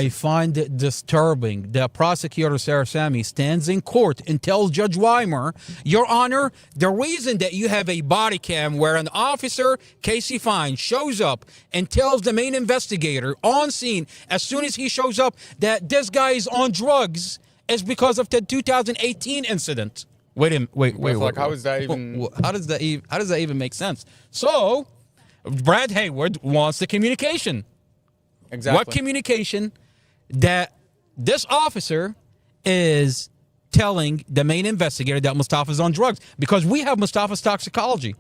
I find it disturbing that prosecutor Sarah Sammy stands in court and tells Judge Weimer, Your Honor, the reason that you have a body cam where an officer, Casey Fine, shows up and tells the main investigator on scene as soon as he shows up that this guy is on drugs is because of the 2018 incident. Wait. Like, how is that even? How does that even make sense? So, Brad Hayward wants the communication. Exactly. What communication that this officer is telling the main investigator that Mustafa's on drugs? Because we have Mustafa's toxicology.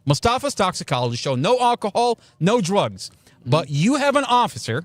Mustafa's toxicology showed no alcohol, no drugs. But you have an officer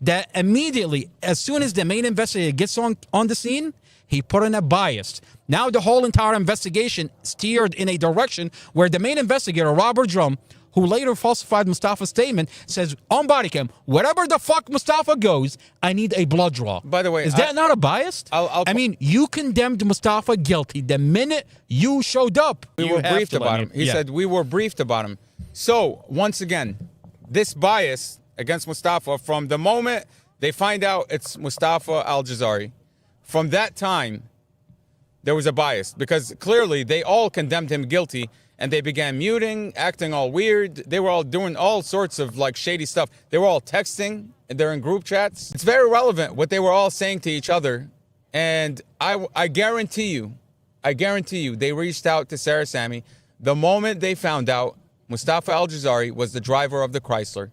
that immediately, as soon as the main investigator gets on the scene, he put in a bias. Now the whole entire investigation steered in a direction where the main investigator, Robert Drum, who later falsified Mustafa's statement, says on Bodycam, wherever the fuck Mustafa goes, I need a blood draw. By the way, is that not a bias? I mean, you condemned Mustafa guilty the minute you showed up. We were briefed about him. He said we were briefed about him. So, once again, this bias against Mustafa, from the moment they find out it's Mustafa Aljazari, from that time, there was a bias. Because clearly, they all condemned him guilty, and they began muting, acting all weird. They were all doing all sorts of like shady stuff. They were all texting, and they're in group chats. It's very relevant what they were all saying to each other. And I guarantee you, they reached out to Sarah Sammy the moment they found out Mustafa Aljazari was the driver of the Chrysler.